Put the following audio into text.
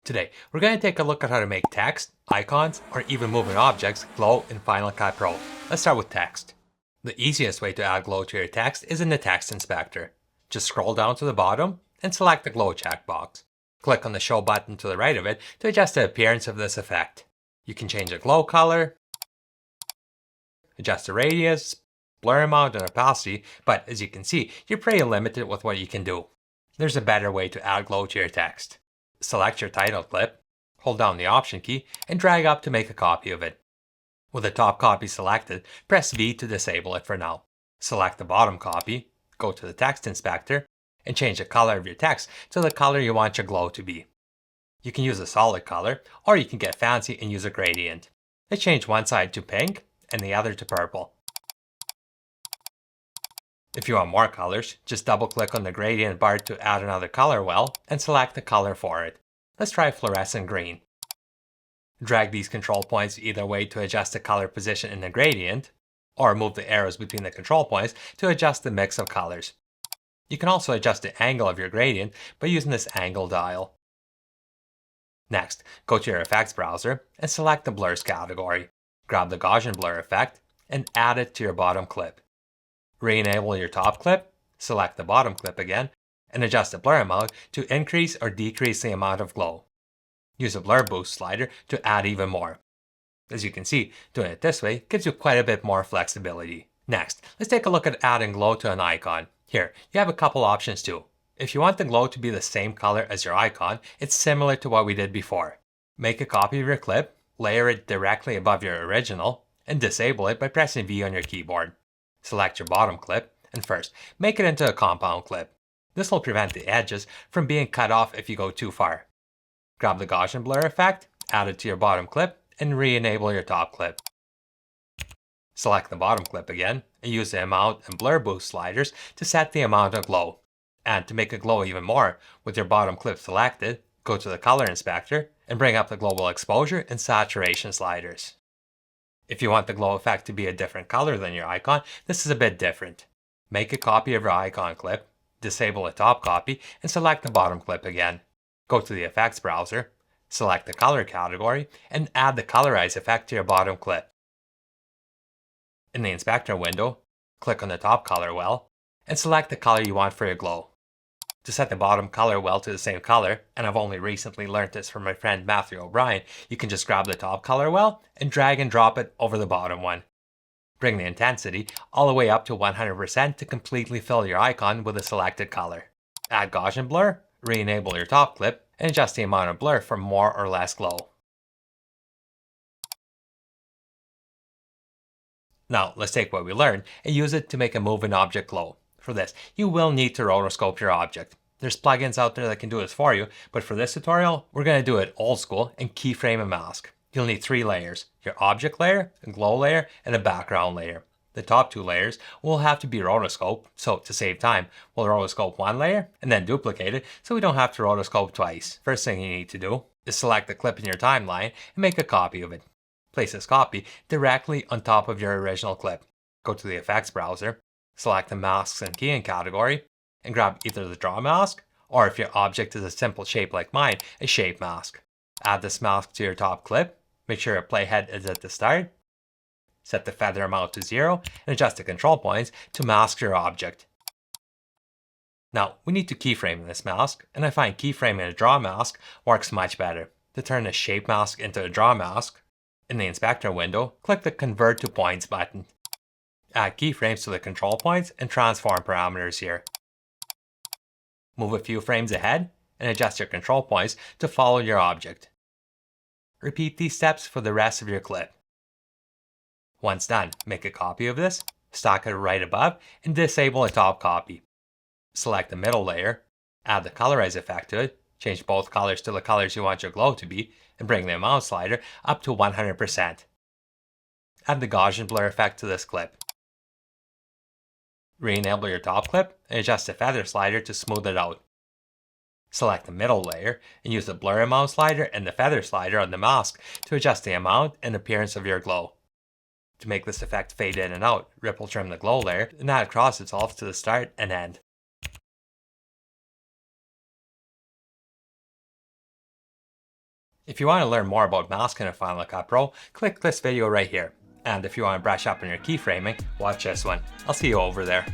Today, we're going to take a look at how to make text, icons, or even moving objects glow in Final Cut Pro. Let's start with text. The easiest way to add glow to your text is in the text inspector. Just scroll down to the bottom and select the glow checkbox. Click on the show button to the right of it to adjust the appearance of this effect. You can change the glow color, adjust the radius, blur amount, and opacity, but as you can see, you're pretty limited with what you can do. There's a better way to add glow to your text. Select your title clip, hold down the Option key, and drag up to make a copy of it. With the top copy selected, press V to disable it for now. Select the bottom copy, go to the text inspector, and change the color of your text to the color you want your glow to be. You can use a solid color, or you can get fancy and use a gradient. Let's change one side to pink and the other to purple. If you want more colors, just double click on the gradient bar to add another color well and select the color for it. Let's try fluorescent green. Drag these control points either way to adjust the color position in the gradient, or move the arrows between the control points to adjust the mix of colors. You can also adjust the angle of your gradient by using this angle dial. Next, go to your effects browser and select the blurs category. Grab the Gaussian blur effect and add it to your bottom clip. Re-enable your top clip, select the bottom clip again, and adjust the blur amount to increase or decrease the amount of glow. Use the blur boost slider to add even more. As you can see, doing it this way gives you quite a bit more flexibility. Next, let's take a look at adding glow to an icon. Here, you have a couple options too. If you want the glow to be the same color as your icon, it's similar to what we did before. Make a copy of your clip, layer it directly above your original, and disable it by pressing V on your keyboard. Select your bottom clip, and first, make it into a compound clip. This will prevent the edges from being cut off if you go too far. Grab the Gaussian blur effect, add it to your bottom clip, and re-enable your top clip. Select the bottom clip again, and use the amount and blur boost sliders to set the amount of glow. And to make it glow even more, with your bottom clip selected, go to the color inspector, and bring up the global exposure and saturation sliders. If you want the glow effect to be a different color than your icon, this is a bit different. Make a copy of your icon clip, disable the top copy, and select the bottom clip again. Go to the effects browser, select the color category, and add the colorize effect to your bottom clip. In the inspector window, click on the top color well, and select the color you want for your glow. To set the bottom color well to the same color, and I've only recently learned this from my friend Matthew O'Brien, you can just grab the top color well and drag and drop it over the bottom one. Bring the intensity all the way up to 100% to completely fill your icon with a selected color. Add Gaussian blur, re-enable your top clip, and adjust the amount of blur for more or less glow. Now let's take what we learned and use it to make a moving object glow. For this, you will need to rotoscope your object. There's plugins out there that can do this for you, but for this tutorial, we're going to do it old school and keyframe a mask. You'll need 3 layers: your object layer, a glow layer, and a background layer. The top 2 layers will have to be rotoscoped, so to save time, we'll rotoscope one layer and then duplicate it so we don't have to rotoscope twice. First thing you need to do is select the clip in your timeline and make a copy of it. Place this copy directly on top of your original clip. Go to the effects browser, select the masks and keying category, and grab either the draw mask, or if your object is a simple shape like mine, a shape mask. Add this mask to your top clip, make sure your playhead is at the start, set the feather amount to 0, and adjust the control points to mask your object. Now, we need to keyframe this mask, and I find keyframing a draw mask works much better. To turn a shape mask into a draw mask, in the inspector window, click the Convert to Points button. Add keyframes to the control points and transform parameters here. Move a few frames ahead and adjust your control points to follow your object. Repeat these steps for the rest of your clip. Once done, make a copy of this, stock it right above, and disable the top copy. Select the middle layer, add the colorize effect to it, change both colors to the colors you want your glow to be, and bring the amount slider up to 100%. Add the Gaussian blur effect to this clip. Re-enable your top clip and adjust the feather slider to smooth it out. Select the middle layer and use the blur amount slider and the feather slider on the mask to adjust the amount and appearance of your glow. To make this effect fade in and out, ripple trim the glow layer and add cross dissolve to the start and end. If you want to learn more about masking in Final Cut Pro, click this video right here. And if you want to brush up on your keyframing, watch this one. I'll see you over there.